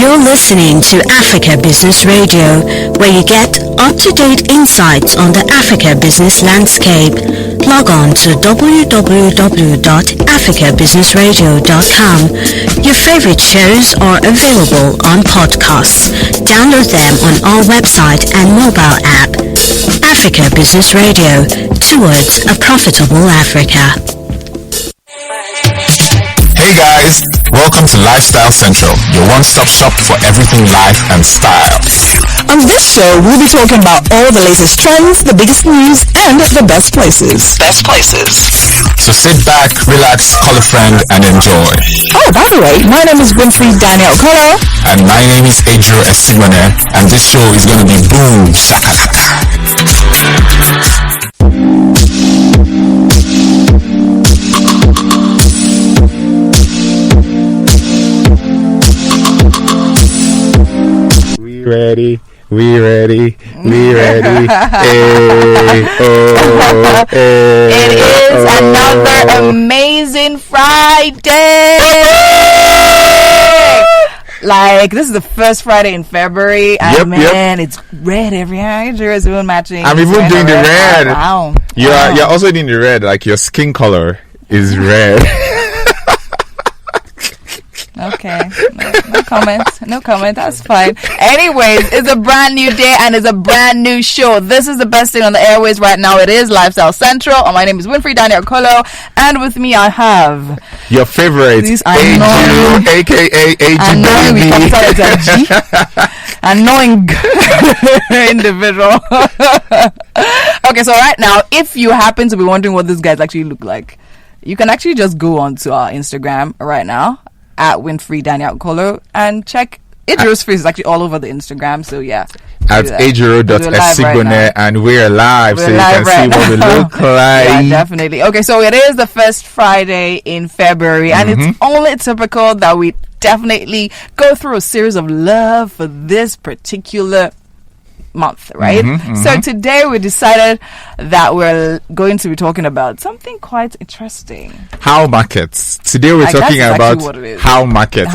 You're listening to Africa Business Radio, where you get up-to-date insights on the Africa business landscape. Log on to www.africabusinessradio.com. Your favorite shows are available on podcasts. Download them on our website and mobile app. Africa Business Radio, towards a profitable Africa. Hey guys, welcome to Lifestyle Central, your one-stop shop for everything life and style. On this show, we'll be talking about all the latest trends, the biggest news, and the best places. So sit back, relax, call a friend, and enjoy. Oh, by the way, my name is Winfrey Daniel Kolo. And my name is Adriel Esimone, and this show is going to be boom shakalaka. We ready. Hey, It is another amazing Friday. Like, this is the first Friday in February, and it's red every eye. Jersey matching. I'm even doing the red. Wow. You're also doing the red, like your skin color is red. Okay, no comment, that's fine. Anyways, it's a brand new day and it's a brand new show. This is the best thing on the airways right now. It is Lifestyle Central. My name is Winfrey Daniel Kolo, and with me I have your favorite, AG, aka AG annoying individual. Okay, so right now, if you happen to be wondering what these guys actually look like, you can actually just go onto our Instagram right now at Winfrey Daniel Kolo and check. Idris' face is actually all over the Instagram, so yeah. At Adriel.Esimone, and we're live, so you can see what we look like. Yeah, definitely. Okay, so it is the first Friday in February, and it's only typical that we definitely go through a series of love for this particular month, right? So today we decided that we're going to be talking about something quite interesting. How markets. Today we're talking about how markets.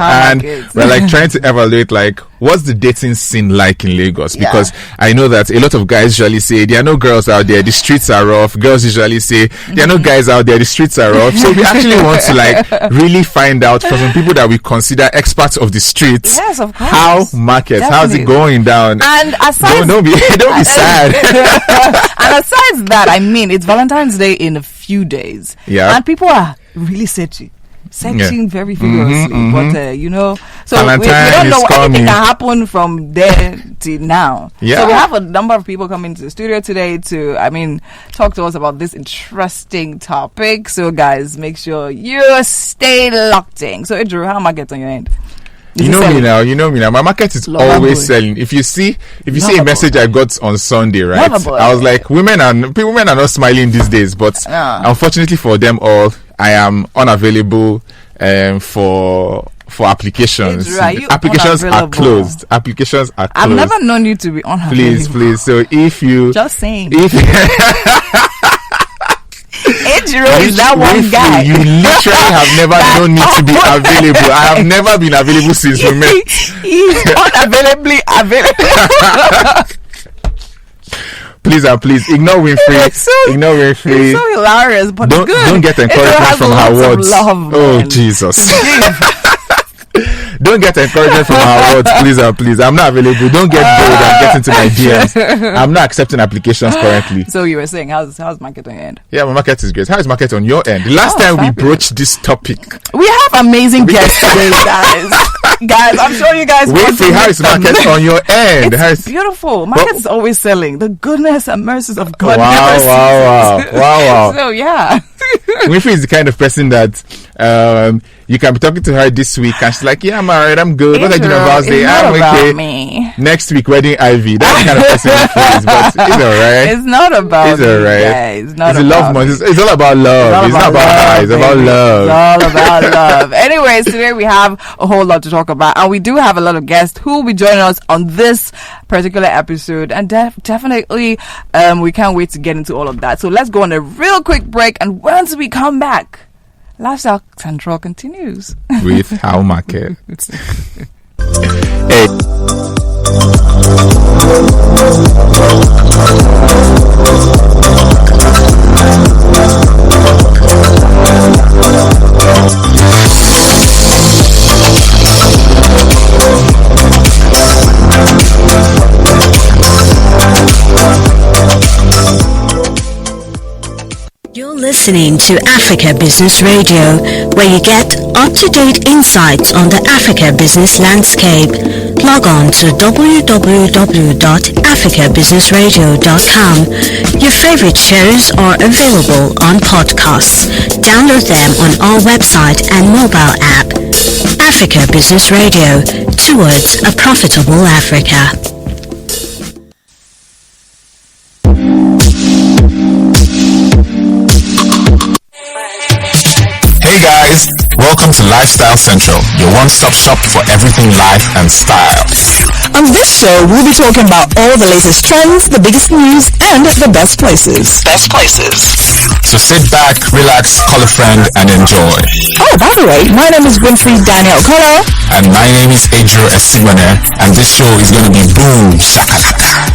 We're like trying to evaluate like what's the dating scene like in Lagos, because I know that a lot of guys usually say there are no girls out there, the streets are rough. Girls usually say there are no guys out there, the streets are rough. So we actually want to like really find out from some people that we consider experts of the streets. Yes, of course. How markets, how's it going down? And aside don't be sad. And aside that, I mean, it's Valentine's Day in a few days, and people are really searching very vigorously. But you know, so we don't know anything can happen from there to now. So we have a number of people coming to the studio today to, talk to us about this interesting topic. So guys, make sure you stay locked in. So Andrew, how am I getting on your end? You know me now. My market is always selling. If you see a message I got on Sunday, right? I was like, women are not smiling these days, but unfortunately for them all, I am unavailable for applications. Applications are closed. I've never known you to be unavailable. Please. So if you just saying. Is that one guy? You literally have never known me to be available. I have never been available since we met. He's unavailably available. Please ignore Winfrey. Ignore Winfrey. It's so hilarious, but don't get encouragement from her words. Jesus. Don't get encouragement from our words, please. I'm not available. Don't get bored and get into my DMs. I'm not accepting applications currently. So you were saying, how's market on your end? Yeah, my market is great. How is market on your end? The last time we broached this topic, we have amazing guests today, guys. Guys, I'm sure you guys. Winfrey, how is market on your end? It's beautiful. Market is always selling. The goodness and mercies of God. Wow. So yeah. Winfrey is the kind of person that you can be talking to her this week and she's like, yeah, I'm alright, I'm good. What are you doing about today? I'm okay. Me. Next week, wedding Ivy. That's the kind of person Winfrey is, but it's alright. It's not about It's alright. It's not it's about love month. It's all about love. It's not about her. It's about love. It's all about love. Anyways, today we have a whole lot to talk about, and we do have a lot of guests who will be joining us on this particular episode, and definitely we can't wait to get into all of that. So let's go on a real quick break, and once we come back, Lifestyle Central continues with How Market. listening to Africa Business Radio, where you get up-to-date insights on the Africa business landscape. Log on to www.africabusinessradio.com. Your favorite shows are available on podcasts. Download them on our website and mobile app. Africa Business Radio, towards a profitable Africa. Hey guys, welcome to Lifestyle Central, your one-stop shop for everything life and style. On this show, we'll be talking about all the latest trends, the biggest news, and the best places. So sit back, relax, call a friend, and enjoy. Oh, by the way, my name is Winfrey Daniel Kolo. And my name is Adriel Esimone, and this show is going to be boom shakalaka.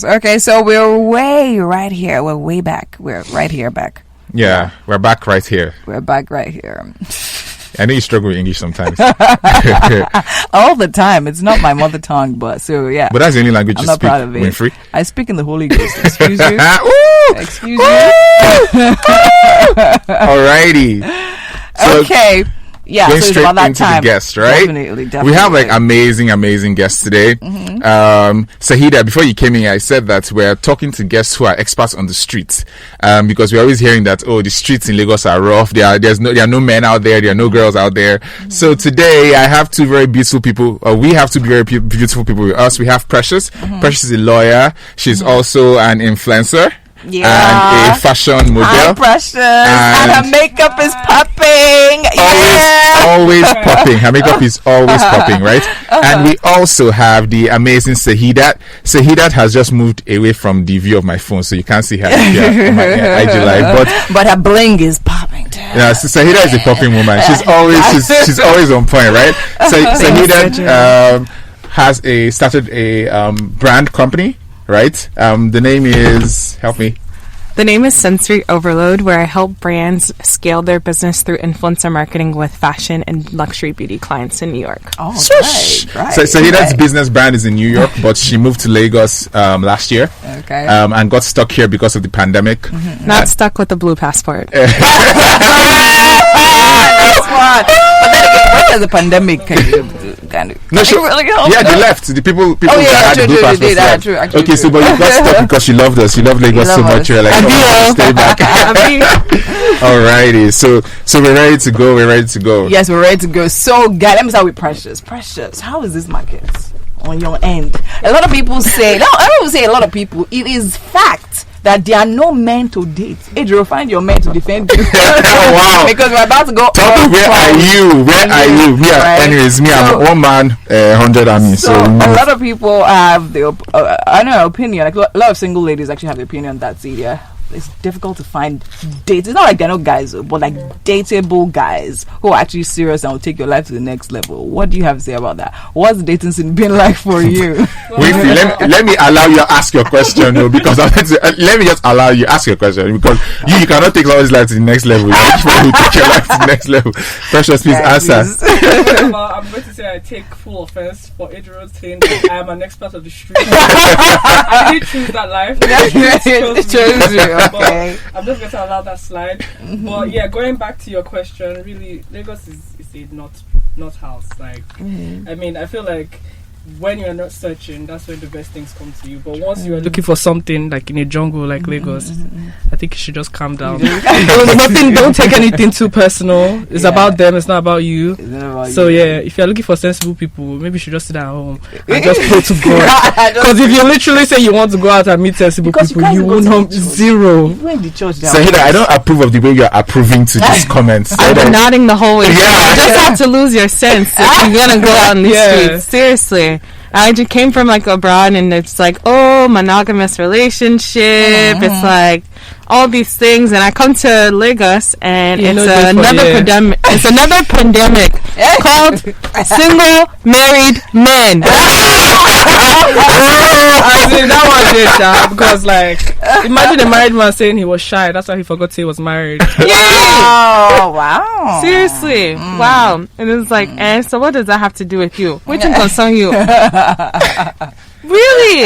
Okay, so we're way right here. We're way back. We're right here back. Yeah, we're back right here. We're back right here. I know you struggle with English sometimes. All the time. It's not my mother tongue, but so yeah. But that's the only language I'm you not speak, proud of it. Winfrey. I speak in the Holy Ghost. Excuse you. Excuse you. Alrighty. So, okay. Yeah, going so straight it's about that into time. the guests, right? Definitely. We have like amazing guests today. Saheedat, before you came in, I said that we're talking to guests who are experts on the streets, because we're always hearing that, the streets in Lagos are rough. There are no men out there. There are no girls out there. So today I have two very beautiful people. We have two very beautiful people with us. We have Precious. Precious is a lawyer. She's also an influencer. Yeah. And a fashion model. Hi, Precious. And her makeup is popping. Always popping. Her makeup is always popping, right? And we also have the amazing Saheedat. Saheedat has just moved away from the view of my phone, so you can't see her on my IG live. But her bling is popping too. Yeah, Saheedat is a popping woman. She's always on point, right? So Saheedat has started a brand company. Right? The name is, help me. The name is Sensory Overload, where I help brands scale their business through influencer marketing with fashion and luxury beauty clients in New York. Oh, right. So Saheedat's business brand is in New York, but she moved to Lagos last year. Okay. And got stuck here because of the pandemic. Not stuck with the blue passport. That's what. But then again, what does the pandemic kind of really help? Yeah, they left. The people that had the blue passport left. True. Okay, so but you got stuck because you loved us. You love Lagos so much. You're like, stay back. Alrighty, so we're ready to go. Yes, we're ready to go. So, guys, let me start with Precious. Precious, how is this market on your end? A lot of people say, a lot of people, it is fact that there are no men to date. Adriel, find your men to defend you. Oh, wow. Because we're about to go. Where are you? Right? Anyways, I'm one man, 100 army. So a lot of people have the opinion. Like a lot of single ladies actually have the opinion that it's difficult to find dates. It's not like there are no guys, but like dateable guys who are actually serious and will take your life to the next level. What do you have to say about that? What's the dating scene been like for you? Winfrey, let me allow you to ask your question, because let me just allow you to ask your question, because you cannot take someone's life to the next level. You take your life to the next level. Precious, please answer. I'm going to say I take full offense for Adriel saying that I am an expert of the street. I didn't choose that life. It chose you. Okay. But I'm just going to allow that slide. But yeah, going back to your question, really, Lagos is a not house. Like, I mean, I feel like when you're not searching, that's when the best things come to you. But once you're looking for something like in a jungle like Lagos, I think you should just calm down. Don't take anything too personal. It's about them, it's not about you. So if you're looking for sensible people, maybe you should just sit at home and just pray to God. Because if you literally say you want to go out and meet sensible people, you will not zero. Saheedat, I don't approve of the way you're approving to these comments. I've been nodding the whole way. You just have to lose your sense if you're gonna go out on these streets. Seriously. I just came from like abroad, and it's like, oh, monogamous relationship. It's like all these things, and I come to Lagos, and it's another pandemic. It's another pandemic called single married men. That was it, because like, imagine a married man saying he was shy. That's why he forgot he was married. Oh wow! Seriously, wow! And it's like, so what does that have to do with you? Which can concern you? Really?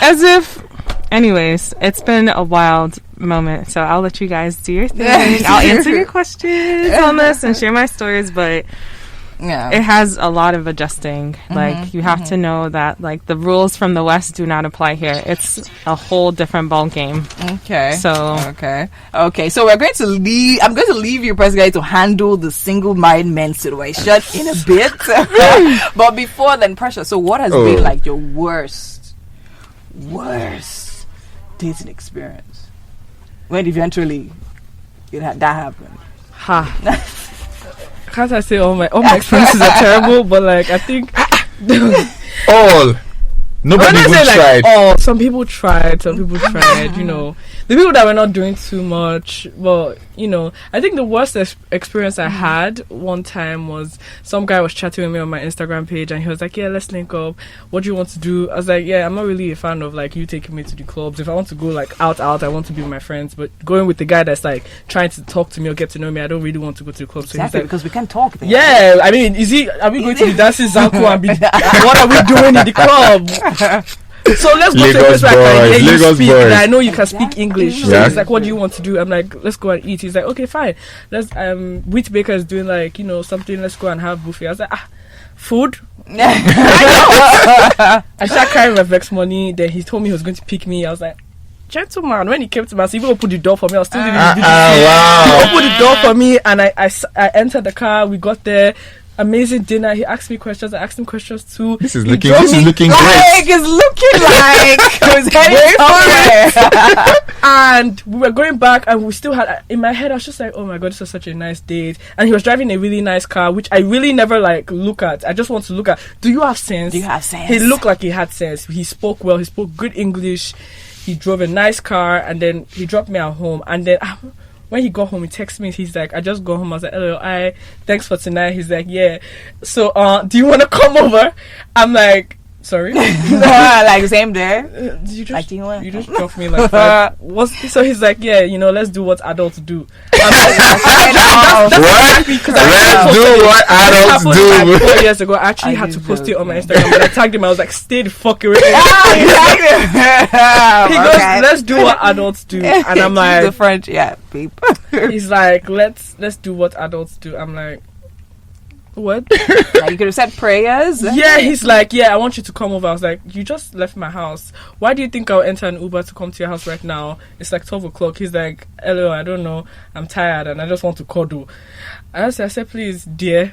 As if. Anyways, it's been a wild moment, so I'll let you guys do your thing. I'll answer your questions on this and share my stories, but it has a lot of adjusting. Like, you have to know that, like, the rules from the West do not apply here. It's a whole different ball game. Okay. So okay. So we're going to leave. I'm going to leave you, President, to handle the single married men situation in a bit. But before then, Precious. So what has been like your worst dating experience? When eventually that happened? Can't I say all my experiences are terrible, but like I think nobody even tried. Like, some people tried, you know. The people that were not doing too much, but you know, I think the worst experience I had one time was some guy was chatting with me on my Instagram page, and he was like, yeah, let's link up. What do you want to do? I was like, yeah, I'm not really a fan of like you taking me to the clubs. If I want to go like out, I want to be with my friends, but going with the guy that's like trying to talk to me or get to know me, I don't really want to go to the clubs. Exactly, so like, because we can't talk there. Yeah, I mean, are we going to be dancing Zanku and be what are we doing in the club? So let's go to a place where I can hear you speak. And I know you can speak English. So he's like, what do you want to do? I'm like, let's go and eat. He's like, okay, fine. Let's Wheat Baker is doing like, you know, something, let's go and have buffet. I was like, food? I started carrying my Vex money. Then he told me he was going to pick me. I was like, gentleman, when he came to my house, he even opened the door for me. I was still living in the He opened the door for me, and I entered the car. We got there. Amazing dinner. He asked me questions. I asked him questions too. This is looking great. It's looking like it was heading somewhere. And we were going back, and we still had in my head. I was just like, "Oh my god, this was such a nice date." And he was driving a really nice car, which I really never like look at. I just want to look at. Do you have sense? He looked like he had sense. He spoke well. He spoke good English. He drove a nice car, and then he dropped me at home. And then when he got home, he texted me. He's like, I just got home. I was like, hello, thanks for tonight. He's like, yeah. So, do you want to come over? I'm like, sorry. Like same day. You just dropped me like that. So he's like, yeah, you know, let's do what adults do. I'm like, let's do what adults do. Like 4 years ago, I actually had to post it on my Instagram, but I tagged him. I was like, stay the fuck away. He goes, let's do what adults do, and I'm like, the French, people. He's like, let's do what adults do. I'm like, what? Like you could have said prayers. Yeah, he's like, yeah, I want you to come over. I was like, you just left my house. Why do you think I'll enter an Uber to come to your house right now? It's like 12 o'clock. He's like, hello, I don't know. I'm tired and I just want to cuddle. I said, please, dear,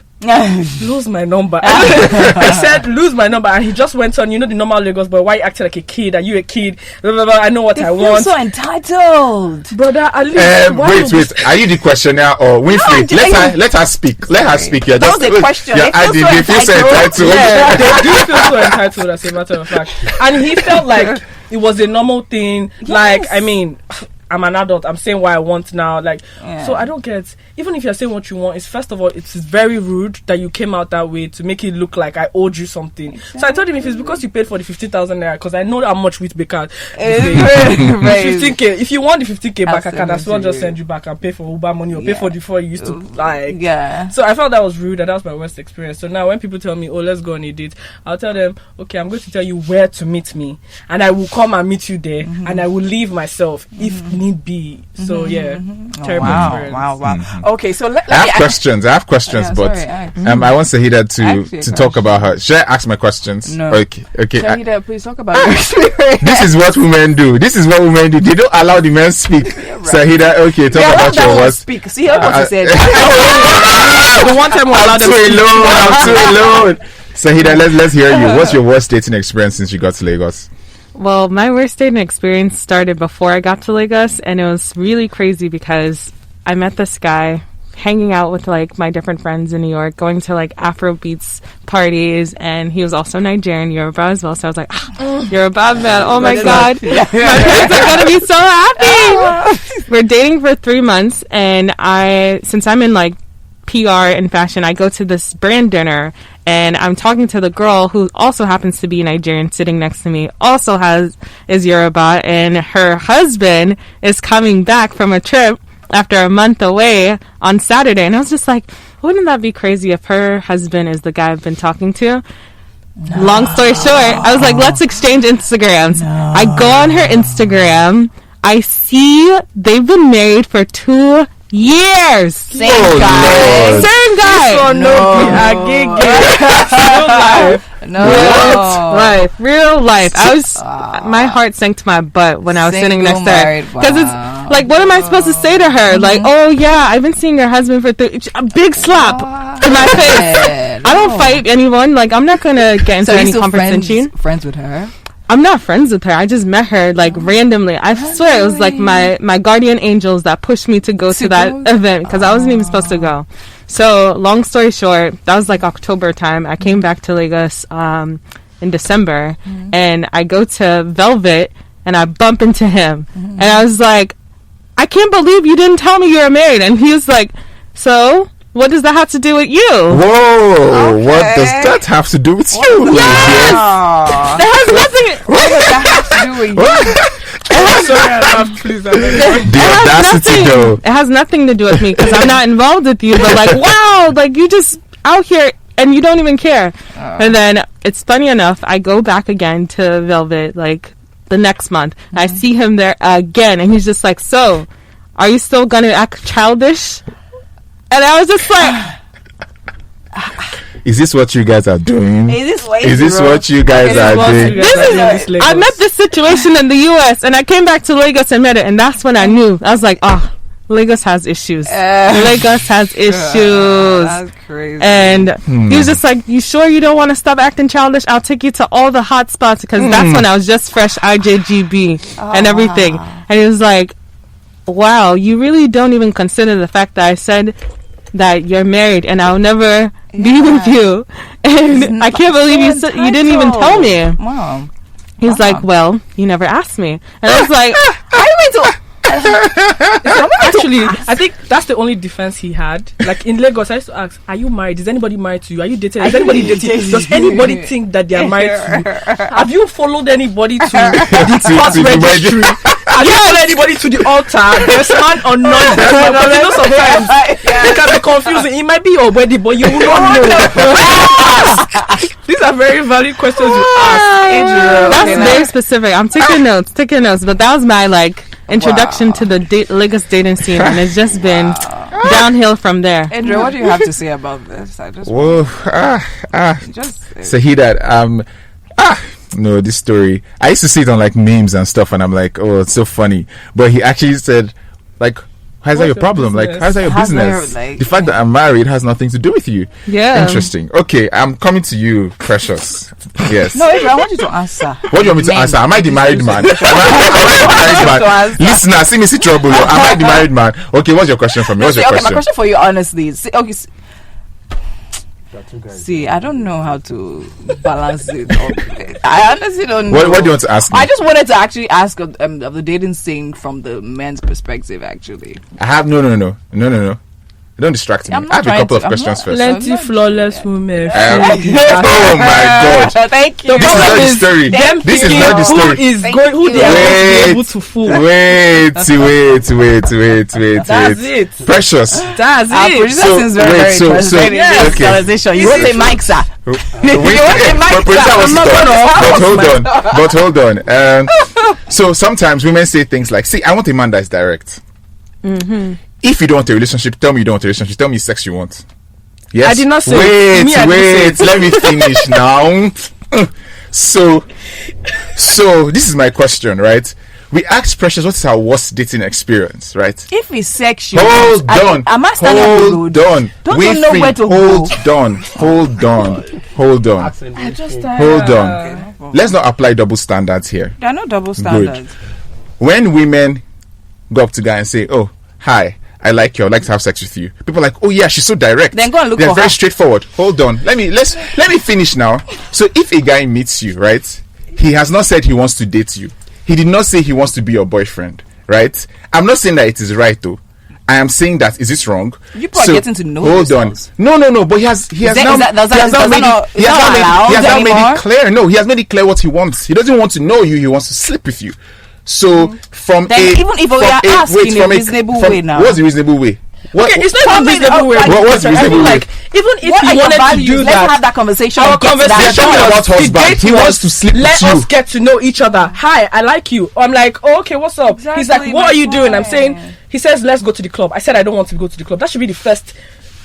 lose my number. I said, lose my number. And he just went on, you know, the normal Lagos boy, why you acting like a kid? Are you a kid? Blah, blah, blah. I know what I want. So entitled. Brother, at least. Wait. Are you the questioner or Winfrey? Let her speak. Let her speak. That was the question. They feel so entitled. Yeah, they do feel so entitled, as a matter of fact. And he felt like it was a normal thing. Yes. Like, I mean, I'm an adult. I'm saying what I want now. Like, so I don't get. Even if you're saying what you want, it's first of all, it's very rude that you came out that way to make it look like I owed you something. Exactly. So I told him if it's because you paid for the 50,000 naira, because I know how much Wheat Baker. 15k. If you want the 50k back, I can as well just send you back and pay for Uber money or pay for the 4 you used to like. Yeah. So I felt that was rude, and that was my worst experience. So now when people tell me, oh, let's go on a date, I'll tell them, okay, I'm going to tell you where to meet me, and I will come and meet you there, and I will leave myself if need be. So terrible experience. Wow. Okay, so I have questions, but I want Saheedat to talk about her. Should I ask my questions? No. Okay. Saheedat, please talk about your experience. This is what women do. They don't allow the men speak. Saheedat, okay, talk about your worst. Speak. See what you said. The one time I'm too alone. Saheedat, let's hear you. What's your worst dating experience since you got to Lagos? Well, my worst dating experience started before I got to Lagos, and it was really crazy because I met this guy hanging out with like my different friends in New York, going to like Afrobeats parties, and he was also Nigerian, Yoruba as well. So I was like, Yoruba man, oh my God, my parents are gonna be so happy. We're dating for 3 months, and since I'm in like PR and fashion, I go to this brand dinner, and I'm talking to the girl who also happens to be Nigerian sitting next to me, also is Yoruba, and her husband is coming back from a trip after a month away on Saturday. And I was just like, wouldn't that be crazy if her husband is the guy I've been talking to? No. Long story short, I was like, let's exchange Instagrams. No. I go on her Instagram. I see they've been married for 2 years. Same guy. Real life. I was my heart sank to my butt when I was sitting next to her, because it's like, what am I supposed to say to her? Like, oh yeah, I've been seeing your husband for a big slap to my face. I don't fight anyone. Like, I'm not gonna get into any conversation. Friends with her? I'm not friends with her. I just met her like randomly. I swear it was like my guardian angels that pushed me to go to that event, because I wasn't even supposed to go. So long story short, that was like October time. I came back to Lagos in December, and I go to Velvet, and I bump into him, and I was like, I can't believe you didn't tell me you were married. And he was like, so what does that have to do with you? Whoa! Okay. What does that have to do with you? Yes! That has nothing. What does that have to do with you? It has nothing to do with me, because I'm not involved with you. But like, wow, like you just out here and you don't even care. And then it's funny enough, I go back again to Velvet like the next month. I see him there again, and he's just like, so are you still gonna act childish? And I was just like, is this what you guys are doing? Is this what you guys are doing? I met this situation in the US, and I came back to Lagos and met it, and that's when I knew. I was like, Lagos has issues. Lagos has issues. That's crazy. And he was just like, you sure you don't want to stop acting childish? I'll take you to all the hot spots, because that's when I was just fresh IJGB and everything. And he was like, wow, you really don't even consider the fact that I said that you're married and I'll never be with you. And I can't believe you didn't even tell me. Wow. He's like, well, you never asked me. And I was like, actually, I think that's the only defense he had. Like in Lagos, I used to ask, are you married? Is anybody married to you? Are you dating? Is anybody dating? Does anybody think that they are married to you? Have you followed anybody to the court registry? Have you followed anybody to the altar? There's man or none. But you know, sometimes it can be confusing. It might be your wedding, but you will not know. These are very valid questions you ask. That's very specific. I'm taking notes. But that was my introduction to the Lagos dating scene, and it's just been downhill from there. Andrew, what do you have to say about this? I just Saheedat, no, this story, I used to see it on memes and stuff, and I'm like, oh, it's so funny. But he actually said, how's that your problem? How's that your business? The fact that I'm married has nothing to do with you. Yeah. Interesting. Okay, I'm coming to you, Precious. Yes. No, Adrian, I want you to answer. What do you want me to answer? Am I the married man? Listener, see me see trouble. Am I the married man? Okay, what's your question for me? Okay, my question for you, honestly. See, I don't know how to balance it. I honestly don't know. What do you want to ask me? I just wanted to actually ask of the dating scene from the men's perspective, actually. I have no. Don't distract me. I have a couple of questions first. Plenty flawless women. Oh my God! Thank you. This is not the story. This is not the story. Who they are able to fool? Wait. That's it. Precious. That's it. You want a mic, sir? But hold on. So sometimes women say things like, see, I want a man that is direct. If you don't want a relationship, tell me you don't want a relationship. Tell me sex you want. Yes. I did not say. Wait. Let me finish now. So this is my question, right? We asked Precious, what's our worst dating experience, right? If it's sexual, hold on. Hold on. Don't you know where to hold on. Hold on. Hold on. Okay. Let's not apply double standards here. There are no double standards. Good. When women go up to guy and say, "Oh, hi, I like you. I'd like to have sex with you," people are like, "Oh yeah, she's so direct." Then go and look They're for very her. straightforward. Hold on. Let me finish now. So if a guy meets you, right, he has not said he wants to date you. He did not say he wants to be your boyfriend, right? I'm not saying that it is right though. I am saying that is this wrong? You are getting to know hold yourselves. on. No. But he has now made it clear. No, he has made it clear what he wants. He doesn't want to know you. He wants to sleep with you. So even if we are asking in a reasonable way now, what's the reasonable way? Okay, it's not even reasonable way. What's reasonable way? Even if you wanted to do that, let's have that conversation. Our conversation about husband. He wants to sleep with you. Let us get to know each other. Hi, I like you. I'm like, oh, okay, what's up? Exactly, he's like, what are you doing? I'm saying, he says, let's go to the club. I said, I don't want to go to the club. That should be the first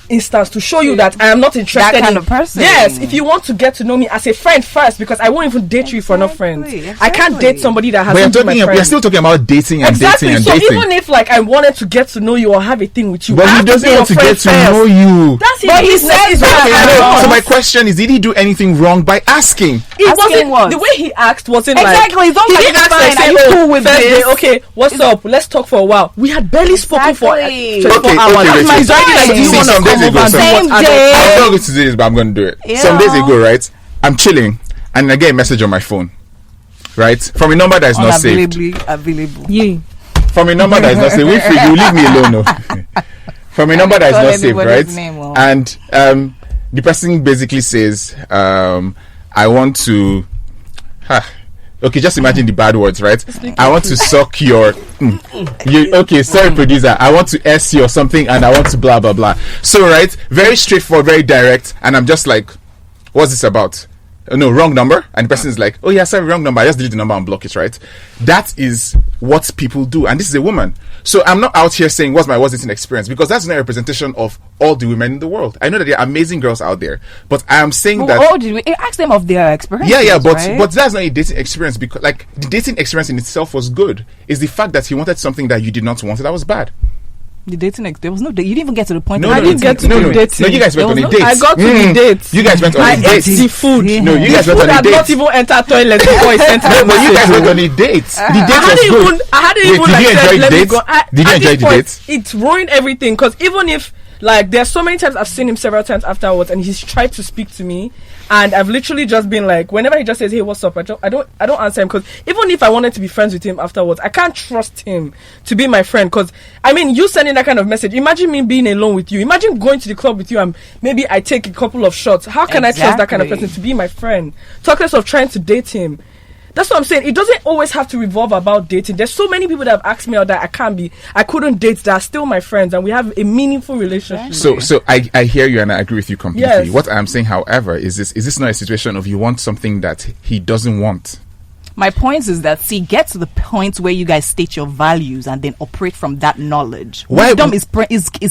instance to show you that I am not interested that kind of person. Yes, if you want to get to know me as a friend first, because I won't even date you if we're not friends. I can't date somebody that hasn't been my friend. We're still talking about dating and dating and dating. So even if like I wanted to get to know you or have a thing with you, but he doesn't want to get to know you. That's what he says. So my question is, did he do anything wrong by asking? It wasn't the way he asked wasn't exactly. Like he didn't ask like, are you cool with this? Okay, what's up? Let's talk for a while. We had barely spoken for 24 hours. Do you want to come over same day? I'm not going to do this, but I'm going to do it. Yeah. Some days ago, right, I'm chilling and I get a message on my phone, right, from a number that is not saved. Available. Yeah. From a number that is not saved. Winfrey, you leave me alone. No. From a number that is not saved, right? And the person basically says, I want to. Okay, just imagine the bad words, right? I want to suck your. Okay, sorry, producer. I want to S you or something, and I want to blah blah blah. So, right, very straightforward, very direct, and I'm just like, what's this about? No, wrong number. And the person is like, oh yeah, sorry, wrong number. I just delete the number and block it, right? That is what people do, and this is a woman. So I'm not out here saying what's my worst dating experience, because that's not a representation of all the women in the world. I know that there are amazing girls out there, but I am saying that. Oh, did we ask them of their experience? Yeah, but that's not a dating experience, because like the dating experience in itself was good. It's the fact that he wanted something that you did not want that was bad. The dating there was no date. You didn't even get to the point. I didn't get to the dating. No, you guys went on a date. I got to the date. You guys went on a date. I ate the food. No, you guys went on a date. Not even enter toilet before he sent me. But you guys went on a date. The date was good. I hadn't even like said, let me go. Did you enjoy the date? It ruined everything, because even if like there's so many times I've seen him several times afterwards, and he's tried to speak to me, and I've literally just been like, whenever he just says, hey, what's up, I don't answer him, because even if I wanted to be friends with him afterwards, I can't trust him to be my friend. Because I mean, you sending that kind of message, imagine me being alone with you, imagine going to the club with you and maybe I take a couple of shots. How can I trust that kind of person to be my friend? Talk less of trying to date him. That's what I'm saying. It doesn't always have to revolve about dating. There's so many people that have asked me out that I couldn't date, that are still my friends, and we have a meaningful relationship. So I hear you and I agree with you completely. Yes. What I'm saying, however, is this not a situation of you want something that he doesn't want? My point is that, get to the point where you guys state your values and then operate from that knowledge. Wisdom is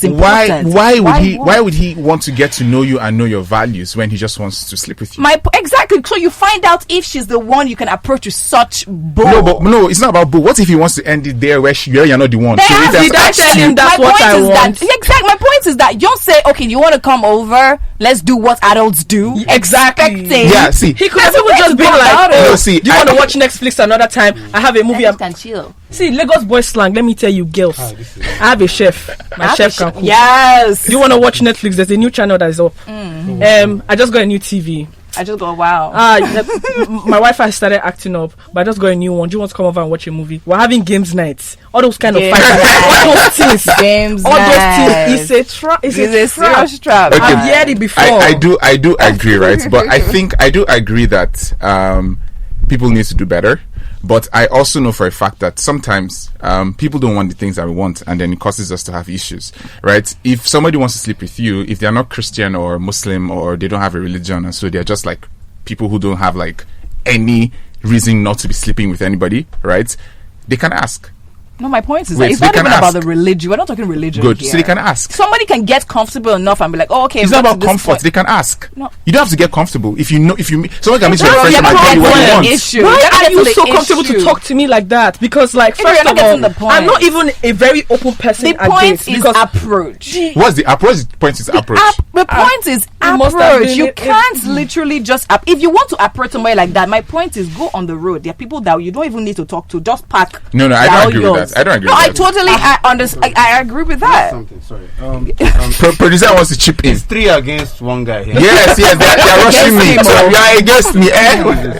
important. Why would he want to get to know you and know your values when he just wants to sleep with you? Exactly. So you find out if she's the one you can approach with such bull. No, it's not about bull. What if he wants to end it there where you're not the one? Did I tell him that's what I want? Exactly. My point is that you don't say, okay, you want to come over? Let's do what adults do. Exactly. Yeah, see. He could have just been like, do you want to watch Netflix another time? I have a movie. Can chill. See, Lagos boy slang. Let me tell you, girls. I have a chef. My chef can cook. Yes. You want to watch Netflix? There's a new channel that is up. I just got a new TV. I just go, wow. My Wi-Fi started acting up, but I just got a new one. Do you want to come over and watch a movie? We're having games nights. All those kind of fights. All those things. Games all nights. Those things. It's a trap. It's a serious trap. Okay. I've heard it before. I do agree, right? But I think I do agree that people need to do better. But I also know for a fact that sometimes people don't want the things that we want, and then it causes us to have issues, right? If somebody wants to sleep with you, if they're not Christian or Muslim or they don't have a religion, and so they're just like people who don't have like any reason not to be sleeping with anybody, right? They can ask. No, my point is that it's not even about the religion. We're not talking religion. Good. Here. So they can ask. Somebody can get comfortable enough and be like, "Oh, okay." It's not about comfort. They can ask. No. You don't have to get comfortable. If someone can meet your friend and tell you what you want. Why are you so comfortable to talk to me like that? Because, like, first of all, I'm not even a very open person. The point is approach. What's the approach? The point is approach. The point is approach. You can't literally just if you want to approach somebody like that. My point is go on the road. There are people that you don't even need to talk to. Just park. No, I don't agree with that. I don't agree with that. I totally understand. I agree with that. Something, sorry. Producer wants to chip in. It's 3 against 1 guy here. Yes, they're rushing me. So you're against me,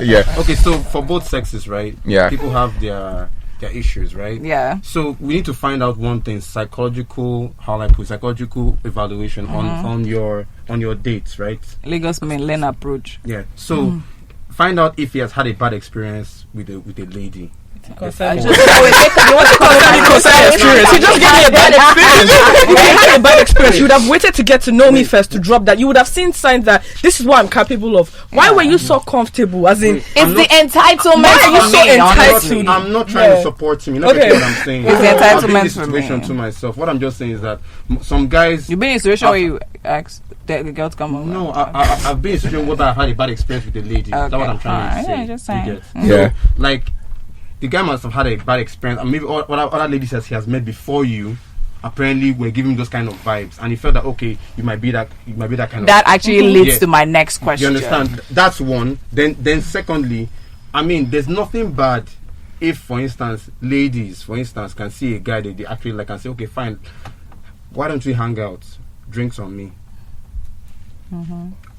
Yeah. Okay, so for both sexes, right? Yeah. People have their issues, right? Yeah. So we need to find out one thing: psychological evaluation on your dates, right? Lagos mainland approach. Yeah. So find out if he has had a bad experience with a lady. You just gave me a bad experience. If you had a bad experience, you would have waited to get to know me first to drop that. You would have seen signs that this is what I'm capable of. Why were you so comfortable? As in, it's the entitlement. Why are you so entitled? I'm not trying to support him. You know what I'm saying? It's the entitlement for me. To myself. What I'm just saying is that some guys. You've been in a situation where you ask the girl to come home. No, I've been in a situation where I had a bad experience with the lady. That's what I'm trying to say. Yeah, just saying. Yeah. So, like. The guy must have had a bad experience, and maybe other ladies he has met before you apparently were giving those kind of vibes, and he felt that okay, you might be that kind of. That actually leads to my next question. You understand? That's one. Then secondly, I mean, there's nothing bad if, for instance, ladies, can see a guy that they actually like and say, okay, fine, why don't we hang out? Drinks on me.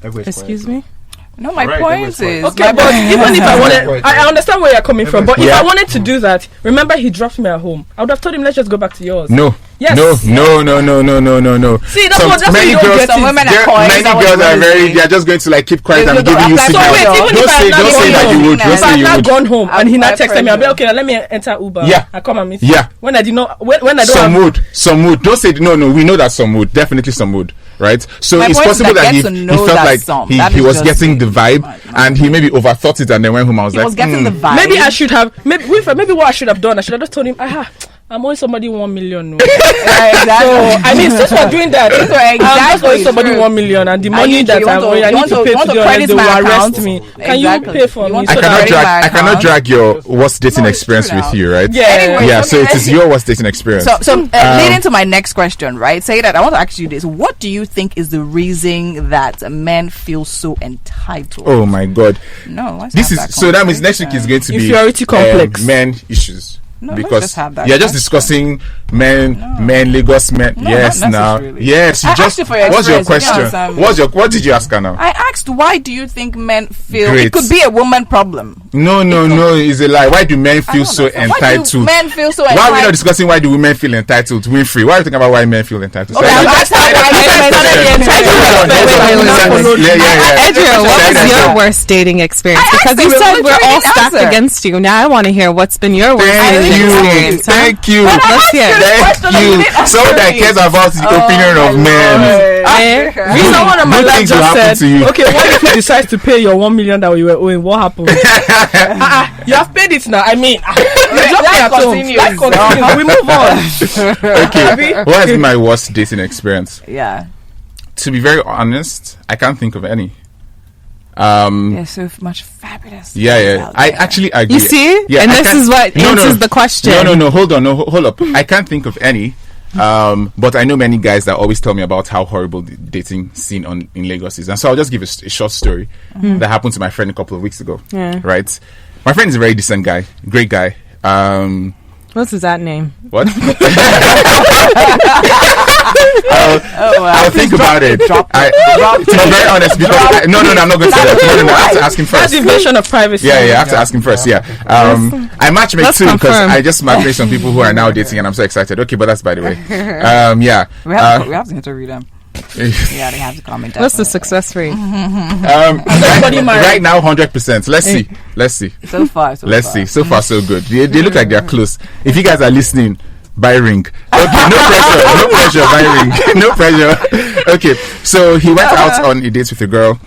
Excuse me. No, my point is okay, but even if I wanted, I understand where you're coming from. But if I wanted to do that, remember he dropped me at home. I would have told him, let's just go back to yours. No. Yes. No. See, that's what many girls. Some women are many girls are very. They are just going to like keep quiet and giving you signals. So wait, even if I'm not gone home and he not texted me, I'll be okay. Let me enter Uber. Yeah, I come and meet. Yeah. When I did not. When I don't. Some would. Don't say no. We know that some would. Definitely some would. Right. So it's possible that he felt like he was getting the vibe and he maybe overthought it and then went home. I was like, getting the vibe. Maybe I should have. Maybe what I should have done, I should have just told him, I'm owing somebody 1 million. No. Exactly. So I mean, since we're doing that, I'm just owing somebody 1 million, and the money that I'm owing, I need to pay to the others. They will arrest me. Can you pay for me? I cannot drag your worst dating experience with you, right? Yeah. Anyway, yeah. So it is your worst dating experience. So leading to my next question, right? Say that I want to ask you this: what do you think is the reason that men feel so entitled? Oh my God! No, this is so. That means next week is going to be inferiority complex, men issues. No, because just you're just discussing men, Lagos men. No, yes, now. Yes, you just. What's your question? What did you ask her now? I asked, why do you think men feel Great. it could be a woman problem? No, it's a lie. Why do men feel so entitled? Why do men feel so entitled? Why are we not discussing why do women feel entitled? Winfrey, why are you thinking about why men feel entitled? Okay, Adrian, what was your worst dating experience? Because you said we're all stacked against you. Now I want to hear what's been your worst dating experience. Thank you. Let's hear. Thank you. Someone that cares about the opinion of men. Someone on my life just said, okay, what if he decides to pay your 1 million that we were owing? What happens? You have paid it now. I mean, life continues. We move on. Okay, what has been my worst dating experience? Yeah. To be very honest, I can't think of any. There's so much fabulous. Yeah. I actually agree. You see? Yeah, and this is what answers the question. No. Hold up. I can't think of any. But I know many guys that always tell me about how horrible the dating scene in Lagos is, and so I'll just give a short story that happened to my friend a couple of weeks ago. Yeah. Right, my friend is a very decent guy, great guy. What's his name? What? I'll think about it. To be very honest, because no, I'm not going to say that. No, I have to ask him first. That's the invasion of privacy. Yeah, I have to ask him first. Yeah. I matchmake too because I just matchmake some people who are now dating, and I'm so excited. Okay, but that's by the way. Yeah. We have to interview them. Yeah, they have to comment. What's the success rate? Right now, 100%. Let's see. So far, let's see. So far, so good. They look like they're close. If you guys are listening, buy ring. Okay, no pressure. Buy ring. No pressure. Okay, so he went out on a date with a girl.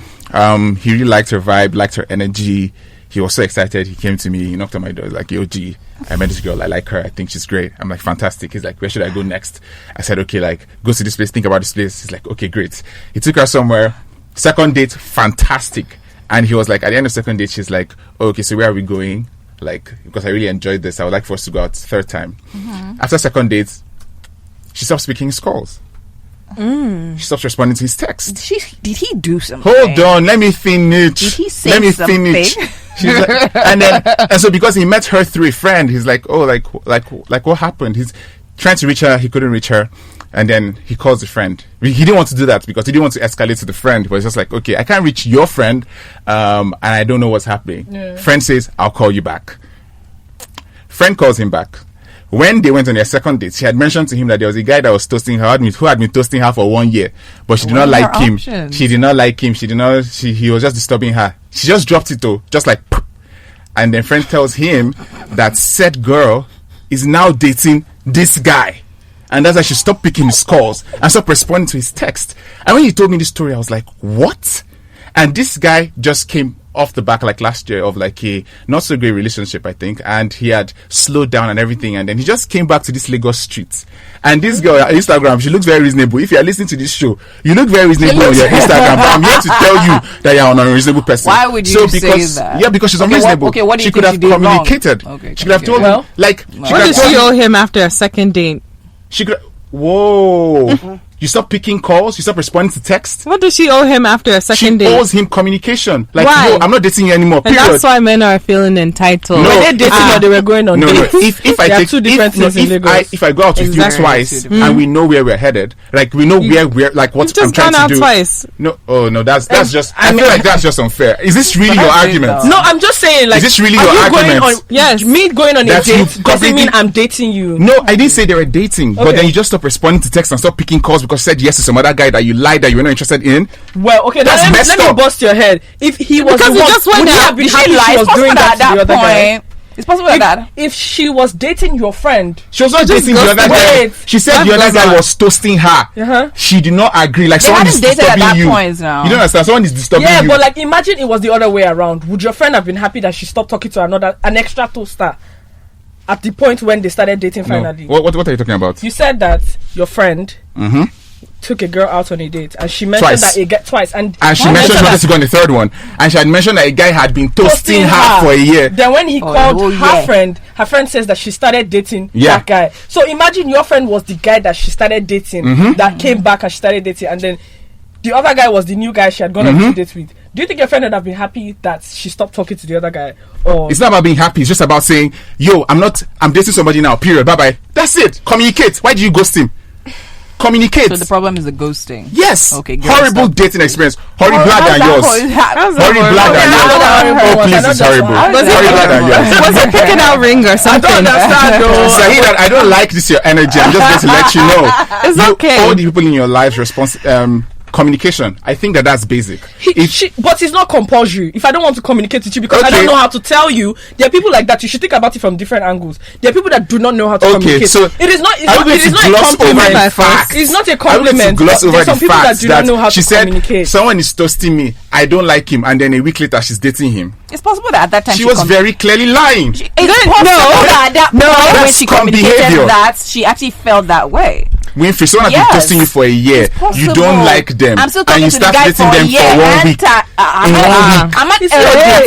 He really liked her vibe, liked her energy. he was so excited. He came to me. He knocked on my door. Like, yo, G, I met this girl. I like her. I think she's great. I'm like, fantastic. He's like, where should I go next? I said, okay, like, go to this place. Think about this place. He's like, okay, great. He took her somewhere. Second date, fantastic. And he was like, at the end of second date, she's like, oh, okay, so where are we going? Like, because I really enjoyed this, I would like for us to go out third time. After second date, she stopped speaking his calls. She stopped responding to his texts. Did he do something? Hold on, let me finish. Did he say something? She's like, and so because he met her through a friend, he's like, oh, like what happened? He's trying to reach her, he couldn't reach her. And then he calls the friend. He didn't want to do that because he didn't want to escalate to the friend. But it's just like, okay, I can't reach your friend, and I don't know what's happening. Yeah. Friend says, I'll call you back. Friend calls him back. When they went on their second date, she had mentioned to him that there was a guy that was toasting her, who had been toasting her for 1 year, but she did not like him. She did not like him. He was just disturbing her. She just dropped it though, just like, and then friend tells him that said girl is now dating this guy. And that's why she stopped picking his calls and stopped responding to his text. And when he told me this story, I was like, what? And this guy just came off the back like last year of like a not so great relationship, I think. And he had slowed down and everything. And then he just came back to this Lagos streets. And this girl on Instagram, she looks very reasonable. If you are listening to this show, you look very reasonable on your Instagram. But I'm here to tell you that you're an unreasonable person. Why would you say that? Yeah, because she's unreasonable. What do you she could have communicated. She could have told him. Like, what did she owe him after a second date? She could. Whoa. You stop picking calls. You stop responding to text. What does she owe him after a second date? She owes him communication. Like, why? No, I'm not dating you anymore. Period. And that's why men are feeling entitled. No, were they dating or they were going on dates? No. If I take two different things in Lagos. If I go out with you twice and we know where we're headed, like we know where we're like what I'm trying to do. Twice. No, that's just. I feel like that's just unfair. Is this really your argument? No, I'm just saying. Like, is this really your argument? Yes. Me going on a date doesn't mean I'm dating you. No, I didn't say they were dating, but then you just stop responding to text and stop picking calls because you said yes to some other guy that you lied that you were not interested in. Well, okay, let me bust your head. If he was the one, would you have been happy she was doing that to the other guy? It's possible that if she was dating your friend, she was not dating the other guy. She said the other guy was toasting her. She did not agree. Like, someone is disturbing you. Now. You don't understand? Someone is disturbing you. Yeah, but like, imagine it was the other way around. Would your friend have been happy that she stopped talking to an extra toaster at the point when they started dating finally? No. What are you talking about? You said that your friend took a girl out on a date, and she mentioned twice, and she mentioned she wanted to go on the third one, and she had mentioned that a guy had been toasting her for a year. Then when he called her friend says that she started dating that guy. So imagine your friend was the guy that she started dating, that came back and she started dating, and then the other guy was the new guy she had gone on 2 dates with. Do you think your friend would have been happy that she stopped talking to the other guy? Or it's not about being happy. It's just about saying, yo, I'm dating somebody now, period, bye bye. That's it. Communicate. Why do you ghost him? Communicate. So the problem is the ghosting. Yes. Okay. Horrible dating experience. Horrible than yours. Horrible than yours. Oh, please, it's horrible. Horrible than yours. Was it picking out ring or something? I don't understand though. Saheedat, I don't like this your energy. I'm just going to let you know. It's okay. All the people in your lives communication. I think that's basic. But it's not compulsory. If I don't want to communicate with you because I don't know how to tell you, there are people like that. You should think about it from different angles. There are people that do not know how to communicate. So it is not. It is not a compliment. It's not a compliment. Gloss over some the people that fact do not know how to communicate. Someone is toasting me. I don't like him, and then a week later she's dating him. It's possible that at that time she was very clearly lying. It's possible that when she communicated that she actually felt that way. Winfrey, someone has been toasting you for a year. You don't like them, I'm still and you to the start guy dating them for 1 week.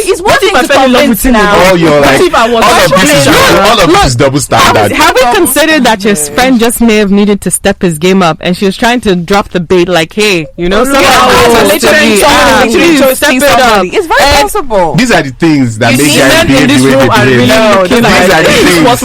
It's one thing to convince now. All of this is double standard. Have we considered that your friend just may have needed to step his game up, and she was trying to drop the bait, like, hey, you know, it's very possible. These are the things that make guys behave the way they behave. These are the things. What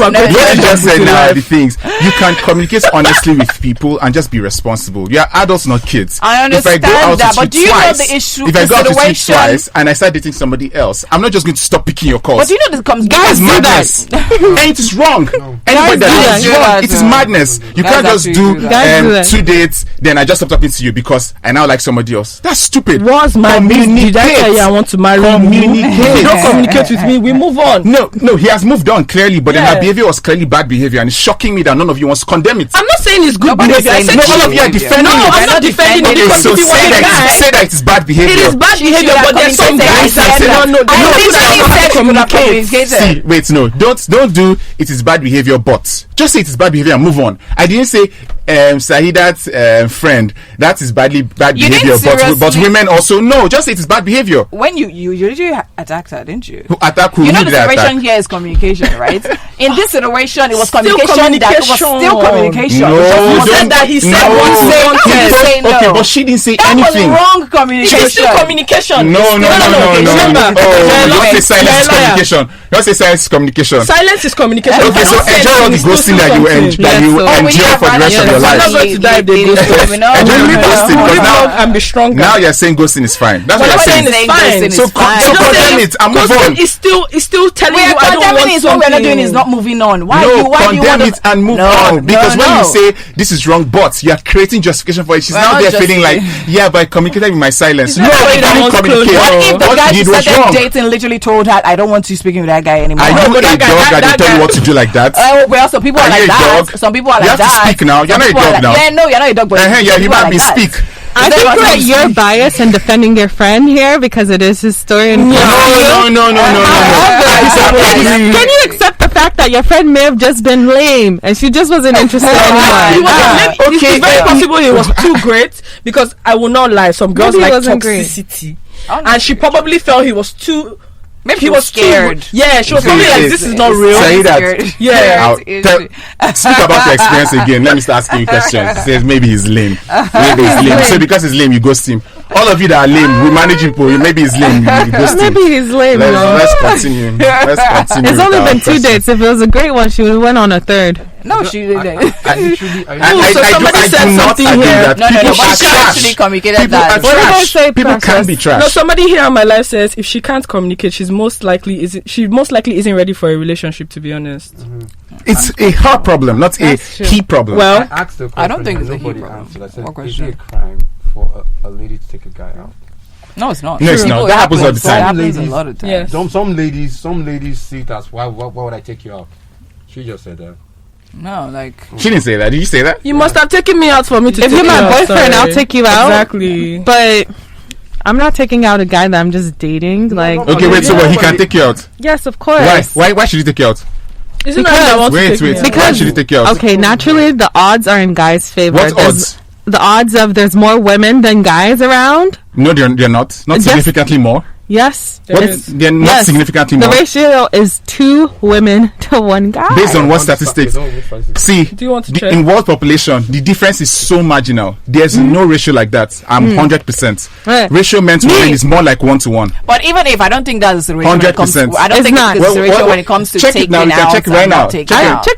you just said now are the things. You can communicate honestly with people and just be responsible. You are adults, not kids. I understand that, but do you know the issue? If I go out with you twice and I start dating somebody else, I'm not just going to stop picking your calls. But do you know this comes guys madness. And it is wrong. Anybody that is wrong, it is madness. You can't just do 2 dates, then I just stop talking to you because I now like somebody else. That's stupid. What's my business? Did I tell you I want to marry you? You don't communicate with me. We move on. No, he has moved on clearly, but then her behavior was clearly bad behavior, and it's shocking me that none of you wants to condemn it. I'm not saying is good behavior. I said all of you are defending it. No, I'm not defending it. So say that it is bad behavior. It is bad behavior, but there's some guys that say See, wait, no, don't do it is bad behavior, but just say it is bad behavior and move on. I didn't say Saheedat's friend, that is bad behavior, but women also, no, just say it is bad behavior. When you usually attacked her, didn't you? Attack who? You know the situation here is communication, right? In this situation, it was communication. That was still communication. No, he said one thing. Okay, but she didn't say anything. That was wrong communication. It is still communication. No. Remember, don't say silence is communication. Don't say silence is communication. Silence is communication. Okay, so enjoy all the ghosting that you endure for the rest of your life. I'm not going to die if they ghost us. Now be stronger. Now you're saying ghosting is fine. That's what I'm saying. It's fine. So condemn it and move on. It's still telling you I don't want something. What we're not doing is not moving on. Why condemn it and move on. Because when you say this is wrong, but you are creating justification for it, she's now there feeling like, yeah, but I communicated with my silence. No, you didn't communicate. What if the guy she started dating literally told her, I don't want you speaking with that guy anymore? I know that dog that tell you what to do like that. Well, some people are like that. Some people are like that. You have to speak now. You're not a dog now. Yeah, no, you're not a dog, but you're a human being. Speak. I think that you're biased in defending your friend here because it is his story. No. Can you accept the fact that your friend may have just been lame and she just wasn't interested anymore? Okay, it's very possible he was too great because I will not lie. Some girls like toxicity, and she probably felt he was too. Maybe he was scared. She was probably like, this is not real. Saheedat. Yeah. Speak about your experience again. Let me start asking you questions. He says maybe he's lame. So because he's lame, you ghost him. All of you that are lame, we manage people. Maybe he's lame, you ghost him. Maybe he's lame. Let's continue. It's only been 2 dates. If it was a great one, she would have went on a third. No, she didn't. So somebody said something here. No, she actually communicated that. People can be trash. No, somebody here on my live says if she can't communicate, she most likely isn't ready for a relationship. To be honest, it's a her problem, not a he problem. Well, I asked the question. I don't think it's a he nobody problem. answered. I said, is it a crime for a lady to take a guy out? No, it's not. No, it's not. That happens all the time. It happens a lot of times. Yeah. Some ladies see it as why would I take you out? She just said that. No, like she didn't say that. Did you say that? You must have taken me out for me to. If you're my boyfriend, I'll take you out. Exactly. But I'm not taking out a guy that I'm just dating. Like, okay, wait. So what? He can take you out? Yes, of course. Why should he take you out? Because should he take you out? Okay, naturally the odds are in guys' favor. What odds? The odds of there's more women than guys around. No, they're not. Not significantly more. Yes. They're not significantly more. The ratio is 2 women to 1 guy. Based on what statistics? See, do you want to check? In world population, the difference is so marginal. There's no ratio like that. I'm 100%. Ratio men to women is more like 1-to-1. But even if I don't think that's the ratio, 100%. I don't think it's the ratio when it comes to check taking it now. You can check it right now. Check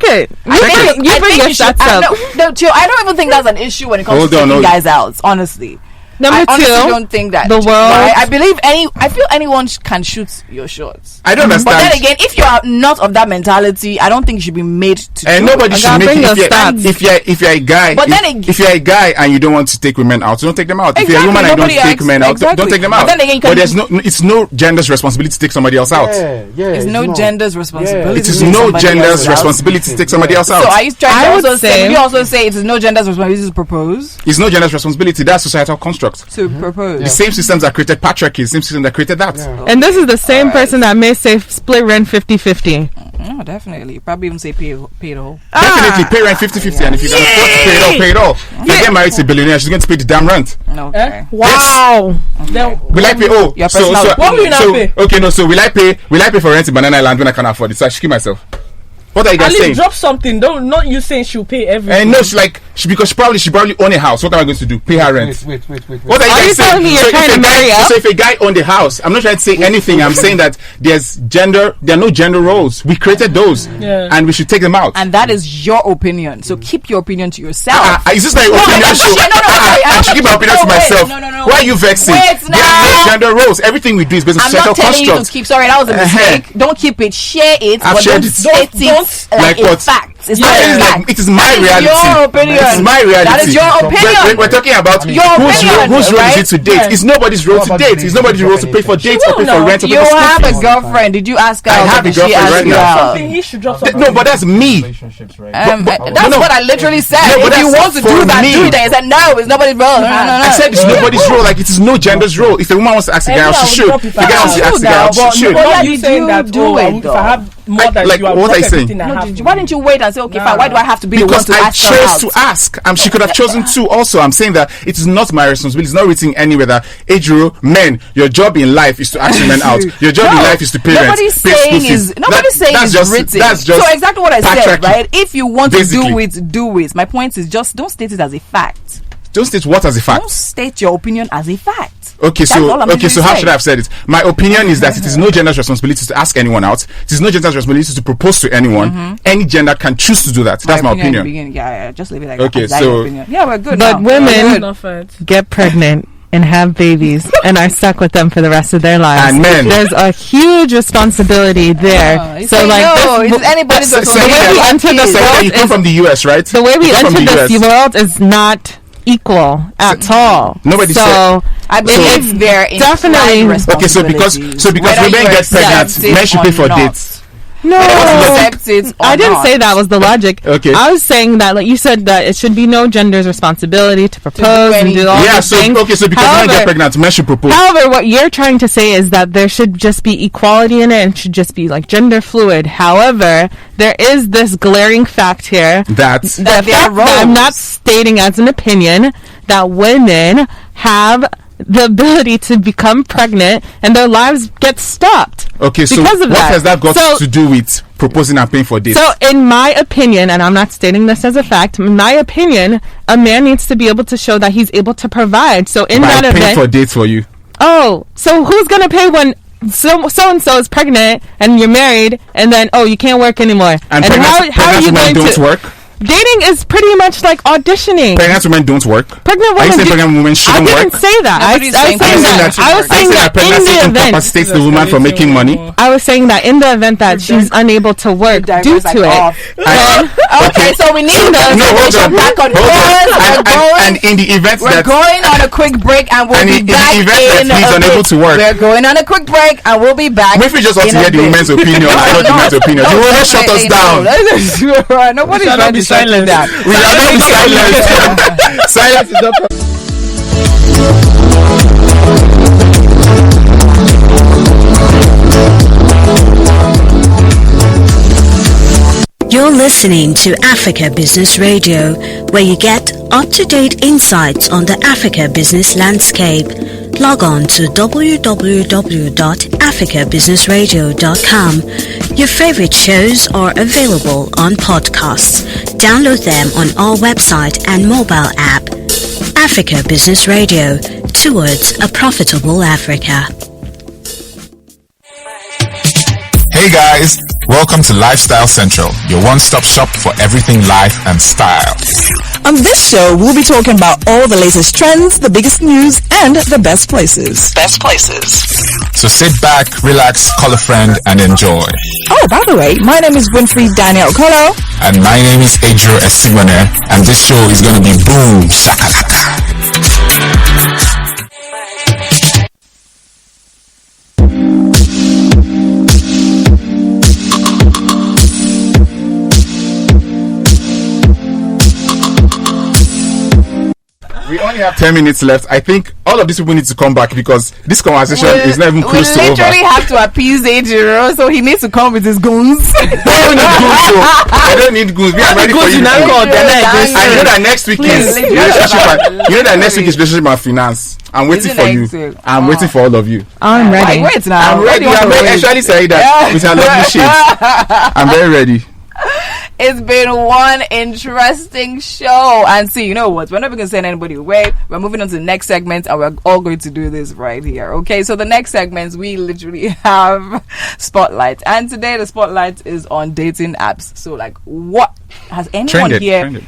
it. You bring your stats up. I don't even think that's an issue when it comes to taking guys out. Honestly. Number 2, I don't think that the world. I believe I feel anyone can shoot your shots. I don't understand. But then again, if you are not of that mentality, I don't think you should be made to. And nobody should make it. If you're a guy, but then again, if you're a guy and you don't want to take women out, don't take them out. If you're a woman and you don't take men out, don't take them out. But then again, it's no gender's responsibility to take somebody else out. It's no gender's responsibility. It is no gender's responsibility to take somebody else out. So are you trying to also say it is no gender's responsibility to propose? It's no gender's responsibility. That's societal construct. To propose. The same systems that created patriarchy, the same system that created that. And this is the same person that may say split rent 50-50. No, definitely. Probably even say pay it all. Definitely pay rent 50-50, and if you can afford to pay it all. If you get married to a billionaire, she's going to pay the damn rent. Okay. Wow. Yes. Will I pay? What will you not pay? Okay, no. So will I pay for rent in Banana Island when I can't afford it? So I should keep myself. What are you guys saying? Drop something. Not you saying she'll pay everything. No, because she probably own a house. What am I going to do? Pay her rent. Wait. What are you guys saying? Telling me you're trying to marry up? So if a guy owned a house, I'm not trying to say anything. I'm saying that there are no gender roles. We created those, and we should take them out. And that is your opinion. So keep your opinion to yourself. Is this my opinion show? I should keep my opinion to myself. No. Why are you vexing? Wait, there are no gender roles. Everything we do is based on societal constructs. I'm not telling you to keep. Sorry, that was a mistake. Don't keep it. Share it. I've shared it. Don't state it like a fact. facts. It's not like, it is my reality. Your opinion. It is my reality. That is your opinion. We're talking about whose role is it to date? It's nobody's role to date. It's nobody's role to pay for dates or pay for rent. You have a girlfriend. Did you ask her? I have a girlfriend right now. He should drop something. No, but that's me. That's what I literally said. If you want to do that, do that. I said no, it's nobody's role. I said it's nobody's role. Like it is no gender's role. If a woman wants to ask a guy out, she should. If a guy wants to ask a guy out, she should. What you saying that do it? If I have more than you, what are you saying? Why didn't you wait and say, okay, fine? Why do I have to be the one to ask her out? Because I chose to ask. She could have chosen to. Also, I'm saying that it is not my responsibility. It's not written anywhere that Ejiro, men, your job in life is to ask men out. Your job in life is to pay rent. Nobody's saying it's written. That's just so exactly what I said, right? If you want to do it, do it. My point is just don't state it as a fact. Don't state what as a fact? Don't state your opinion as a fact. Okay, so how should I have said it? My opinion is that it is no gender's responsibility to ask anyone out. It is no gender's responsibility to propose to anyone. Any gender can choose to do that. That's my opinion. Yeah, just leave it like that. Okay, so yeah, we're good. But women get pregnant and have babies and are stuck with them for the rest of their lives. And men, there's a huge responsibility there. So like, it's anybody's responsibility. You come from the US, right? The way we enter this world is not equal at all. Nobody said. I believe it's there definitely. Okay, so because women get pregnant, men should pay for dates. No, I didn't say that was the logic. Okay, I was saying that, like you said, that it should be no gender's responsibility to propose and do all these things. Okay, so because women get pregnant, men should propose. However, what you're trying to say is that there should just be equality in it and should just be like gender fluid. However, there is this glaring fact here that I'm not stating as an opinion that women have the ability to become pregnant and their lives get stopped. Okay, so what has that got to do with proposing and paying for dates? So in my opinion, and I'm not stating this as a fact, in my opinion, a man needs to be able to show that he's able to provide. So in that event, paying for dates for you. Oh, so who's gonna pay when so and so is pregnant and you're married and then you can't work anymore? And how are you going to work? Dating is pretty much like auditioning. Pregnant women don't work. Pregnant women. Pregnant women shouldn't work. I didn't say that. I was saying that in the event incapacitates the woman from making money. I was saying that in the event that she's unable to work due to it. Okay, so we need the information back on course. And in the event we're going on a quick break and we'll be back in the event that he's unable to work. We're going on a quick break and we'll be back. If we just want to hear the woman's opinion, I know the woman's opinion. The woman shut us down. Nobody's ready. Silence. We are not silent. Silence is not. You're listening to Africa Business Radio, where you get up-to-date insights on the Africa business landscape. Log on to www.africabusinessradio.com. Your favorite shows are available on podcasts. Download them on our website and mobile app. Africa Business Radio, towards a profitable Africa. Hey guys, welcome to Lifestyle Central, your one-stop shop for everything life and style. On this show, we'll be talking about all the latest trends, the biggest news, and the best places. So sit back, relax, call a friend, and enjoy. Oh, by the way, my name is Winfrey Daniel Kolo. And my name is Ejiro Estimone, and this show is going to be boom shakalaka. We only have 10 minutes left. I think all of these people need to come back because this conversation is not even close to over. We literally have to appease Ejiro, so he needs to come with his goons. I don't need goons. I'm ready for you. I know that next week is relationship and finance. I'm waiting for you. I'm waiting for all of you. I'm ready. Wait now. I'm ready. I'm ready. Actually say that with her lovely shades. I'm very ready. It's been one interesting show. And see, you know what? We're not going to send anybody away. We're moving on to the next segment and we're all going to do this right here. Okay, so the next segments, we literally have Spotlight. And today the Spotlight is on dating apps. So like, what has anyone here...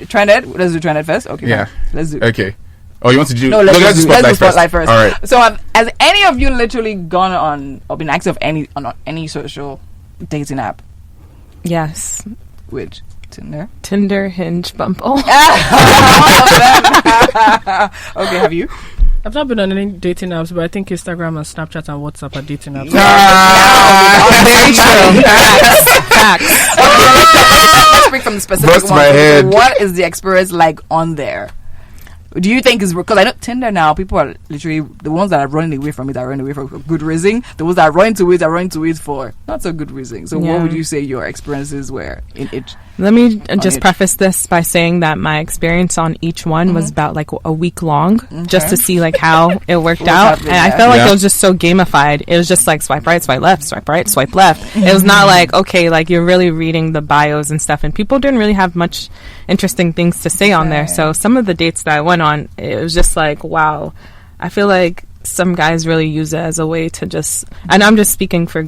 Trended? Let's do Trended first? Okay. Yeah. Let's do Okay. Oh, you want to do... No, let's do Spotlight first. All right. So has any of you literally gone on or been active on any social dating app? Yes. Which? Tinder, Hinge, Bumble. Okay, have you? I've not been on any dating apps, but I think Instagram and Snapchat and WhatsApp are dating apps. Very true. Facts. Let's break from the specific one. What is the experience like on there? Do you think is because I know Tinder now, people are literally the ones that are running away from it are running away for good reason. The ones that are running to it are running to it for not so good reason. So what would you say your experiences were in it? Let me just preface this by saying that my experience on each one was about like a week long, just to see like how it worked out. And I felt like it was just so gamified. It was just like swipe right, swipe left, swipe right, swipe left. It was not like, okay, like you're really reading the bios and stuff. And people didn't really have much interesting things to say on there. So some of the dates that I went on, it was just like, wow, I feel like some guys really use it as a way to just, and I'm just speaking for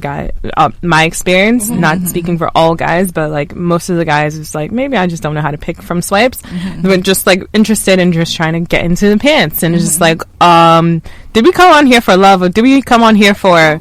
my experience, not speaking for all guys, but like most of the guys, it's like, maybe I just don't know how to pick from swipes, but just like interested in just trying to get into the pants. And it's just like, did we come on here for love, or did we come on here for all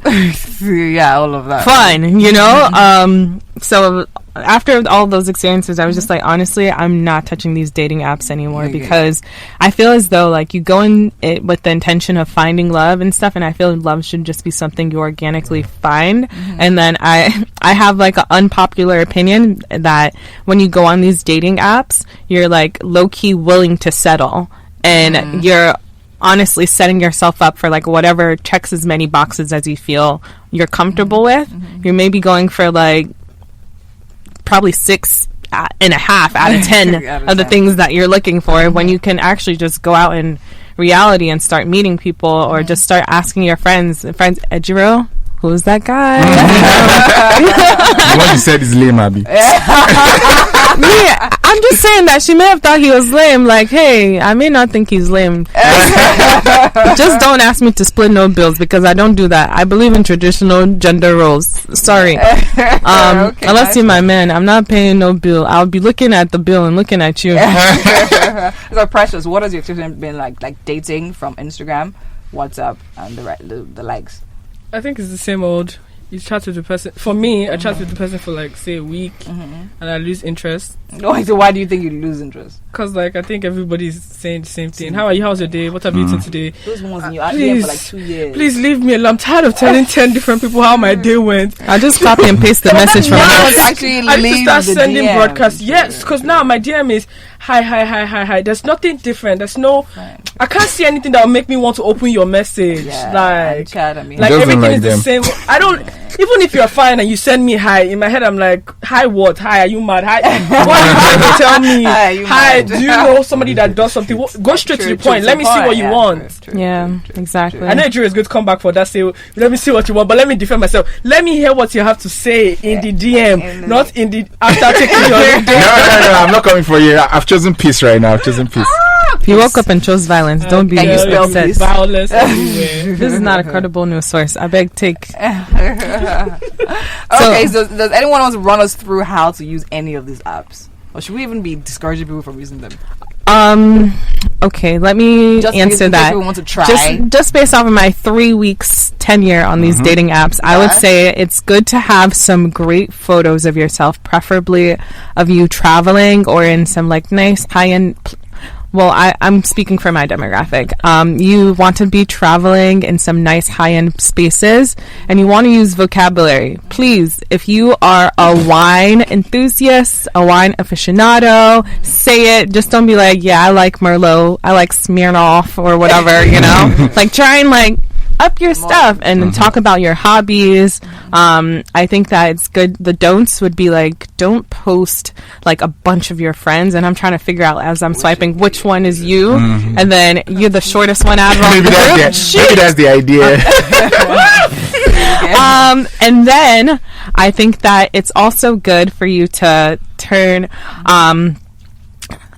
of that fun, you know? So after all those experiences, I was just like, honestly, I'm not touching these dating apps anymore, because I feel as though like you go in it with the intention of finding love and stuff, and I feel love should just be something you organically find. And then I have like an unpopular opinion that when you go on these dating apps, you're like low-key willing to settle, and you're honestly setting yourself up for like whatever checks as many boxes as you feel you're comfortable with. You're maybe going for like probably 6.5 out of 10 of the things that you're looking for, when you can actually just go out in reality and start meeting people, or just start asking your friends, Ejiro, who's that guy? The one you said is lame, Abby. Yeah, I'm just saying that she may have thought he was lame. Like, hey, I may not think he's lame. Just don't ask me to split no bills, because I don't do that. I believe in traditional gender roles. Sorry. Unless you're my man, I'm not paying no bill. I'll be looking at the bill and looking at you. So Precious, what has your experience been like dating from Instagram, WhatsApp, and the likes? I think it's the same old. You chat with the person. For me, I chat with the person for like say a week, and I lose interest. No, so why do you think you lose interest? Because like I think everybody's saying the same thing. How are you? How's your day? What have you eaten today? Those ones in your DM for like 2 years. Please leave me alone. I'm tired of telling 10 different people how my day went. I just copy and paste the message from I just start sending broadcasts. Yes, because now my DM is hi. There's nothing different. There's no. I can't see anything that will make me want to open your message. Like everything is the same. I don't. Even if you're fine and you send me hi, in my head I'm like, hi what? Hi, are you mad? Hi, what are you trying to tell me? Hi, do you know somebody that does something? Go straight to the point. Let me see what you want. Yeah, exactly. I know Drew is going to come back for that. Say, let me see what you want, but let me defend myself. Let me hear what you have to say in the DM, not in the after taking your day. No, I'm not coming for you. I've chosen peace right now. I've chosen peace. You woke up and chose violence. Don't be upset. Violence everywhere. This is not a credible news source. I beg, take. Okay, so does anyone want to run us through how to use any of these apps, or should we even be discouraging people from using them? Okay, let me answer that. People want to try. Just based off of my 3 weeks tenure on these dating apps, I would say it's good to have some great photos of yourself, preferably of you traveling or in some like nice high-end. Well, I'm speaking for my demographic. You want to be traveling in some nice high-end spaces, and you want to use vocabulary. Please, if you are a wine enthusiast, a wine aficionado, say it. Just don't be like, yeah, I like Merlot, I like Smirnoff, or whatever, you know? Like, try and, like, up your stuff and talk about your hobbies. I think that it's good. The don'ts would be like, don't post like a bunch of your friends, and I'm trying to figure out as I'm swiping which one is you, and then you're the shortest one out of all the group. Maybe that's the idea. And then I think that it's also good for you to turn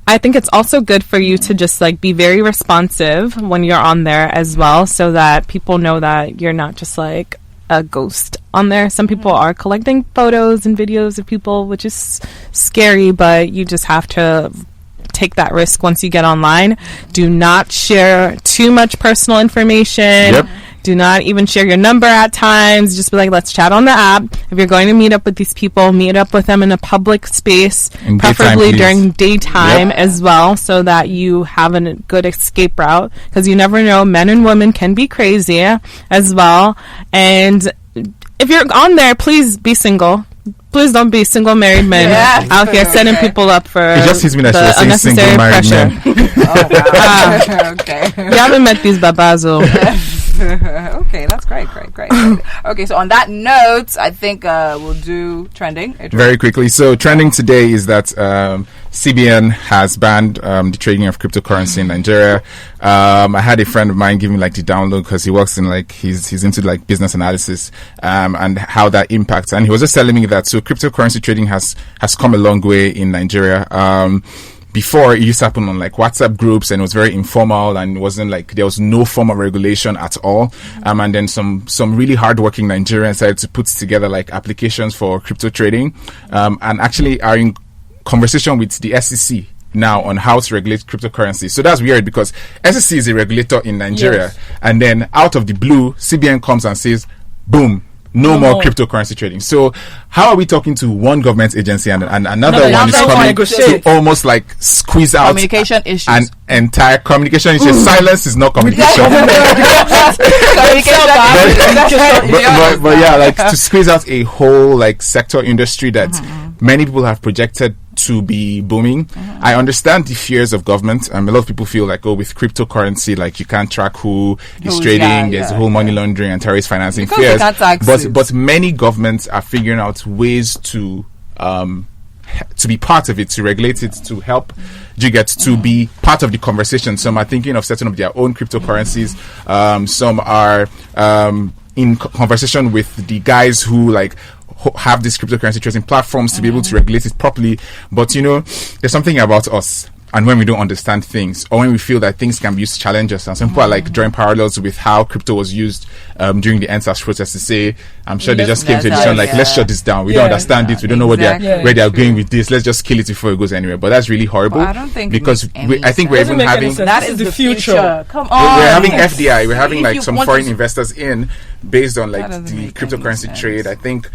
I think it's also good for you to just like be very responsive when you're on there as well, so that people know that you're not just like a ghost on there. Some people are collecting photos and videos of people, which is scary, but you just have to take that risk once you get online. Do not share too much personal information. Do not even share your number at times. Just be like, let's chat on the app. If you're going to meet up with these people, meet up with them in a public space, preferably during daytime as well, so that you have a good escape route, because you never know, men and women can be crazy as well. And if you're on there, please be single. Please don't be single married men out here setting people up for it just hits me that she was saying single married men. Okay. You haven't met these babazo. Okay, that's great. Okay, so on that note, I think we'll do trending. Very quickly. So trending today is that CBN has banned the trading of cryptocurrency in Nigeria. I had a friend of mine give me like the download because he works in like he's into like business analysis and how that impacts. And he was just telling me that so cryptocurrency trading has come a long way in Nigeria. Before, it used to happen on like WhatsApp groups, and it was very informal, and it wasn't like there was no form of regulation at all. And then some really hardworking Nigerians started to put together like applications for crypto trading, and actually are in conversation with the SEC now on how to regulate cryptocurrency. So that's weird because SEC is a regulator in Nigeria, and then out of the blue, CBN comes and says, "Boom. No more cryptocurrency trading." So how are we talking to one government agency and another one is coming to almost like squeeze out communication issues, an entire communication issue? Silence is not communication. but yeah, like to squeeze out a whole like sector industry that many people have projected to be booming. I understand the fears of government. A lot of people feel like, with cryptocurrency, like you can't track who is trading. There's a whole money laundering and terrorist financing fears. But many governments are figuring out ways to be part of it, to regulate it, to help you get to be part of the conversation. Some are thinking of setting up their own cryptocurrencies. Some are in conversation with the guys who like have these cryptocurrency trading platforms to be able to regulate it properly. But there's something about us, and when we don't understand things, or when we feel that things can be used to challenge us, and some people are like drawing parallels with how crypto was used during the NSAS protest to say, I'm sure they just came to a decision like, let's shut this down. We don't understand it. We don't know where they are going with this. Let's just kill it before it goes anywhere. But that's really horrible. Well, I don't think because I think we're even having that is the future. Come on, we're having FDI. We're having like some foreign investors in based on like the cryptocurrency trade. I think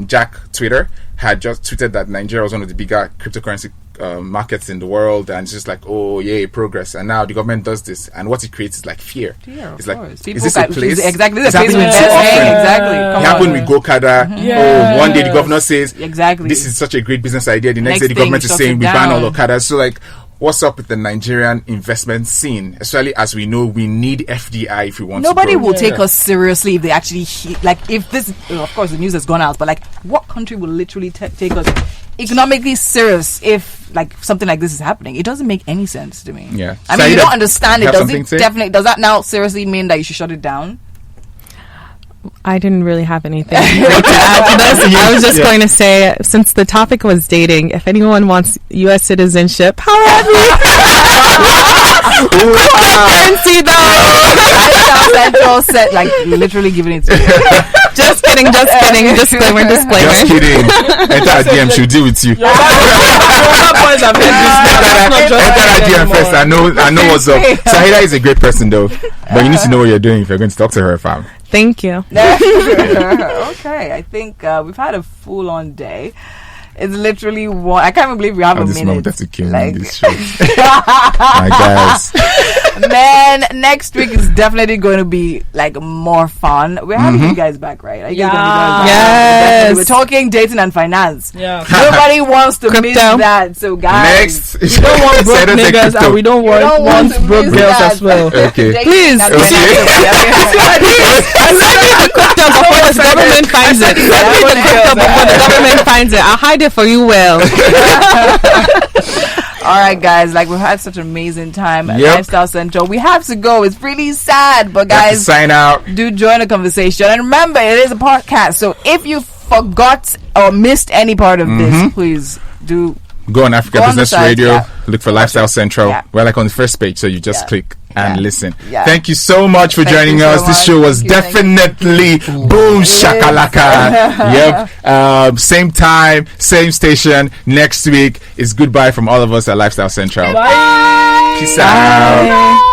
Jack Twitter had just tweeted that Nigeria was one of the bigger cryptocurrency markets in the world, and it's just like, oh yay, progress. And now the government does this, and what it creates is like fear. It's like, is this a place? Exactly, this happening too often. Exactly. It happened with Gokada. One day the governor says, exactly, this is such a great business idea. The next day the government is saying we ban all Okadas. So like, what's up with the Nigerian investment scene? Especially as we know we need FDI if we want Nobody to grow. will take us seriously if they actually like if this of course the news has gone out, but like what country will literally take us economically serious if like something like this is happening? It doesn't make any sense to me. I mean, you don't understand it. Does that now seriously mean that you should shut it down? I didn't really have anything to add to this. I was just going to say, since the topic was dating, if anyone wants U.S. citizenship, however, currency though. Central said, like, literally giving it to you. Just kidding. Disclaimer. Just kidding. Enter DM, she'll deal with you. Enter DM first. I know what's up. Saheedat is a great person though, but you need to know what you're doing if you're going to talk to her, fam. Thank you. Okay, I think we've had a full-on day. It's literally I can't even believe we have a minute. That's a kill like, this show. My guys. Man, next week is definitely going to be like more fun. We're having you guys back, right? Yes. We're talking dating and finance. Yeah. Nobody wants to miss that. So guys, we don't want broke niggas and we don't want broke girls as well. Okay. Please. Send me the crypto before the government finds it. I'll hide it for you well. All right, guys. Like, we've had such an amazing time at Lifestyle Central. We have to go. It's really sad, but guys, sign out. Do join the conversation, and remember, it is a podcast. So if you forgot or missed any part of this, please do go on Africa Business Radio. Look for Lifestyle Central. We're like on the first page, so you just click and listen. Thank you so much for joining us. This show was definitely boom shakalaka. Same time, same station. Next week is goodbye from all of us at Lifestyle Central. Bye. Peace out.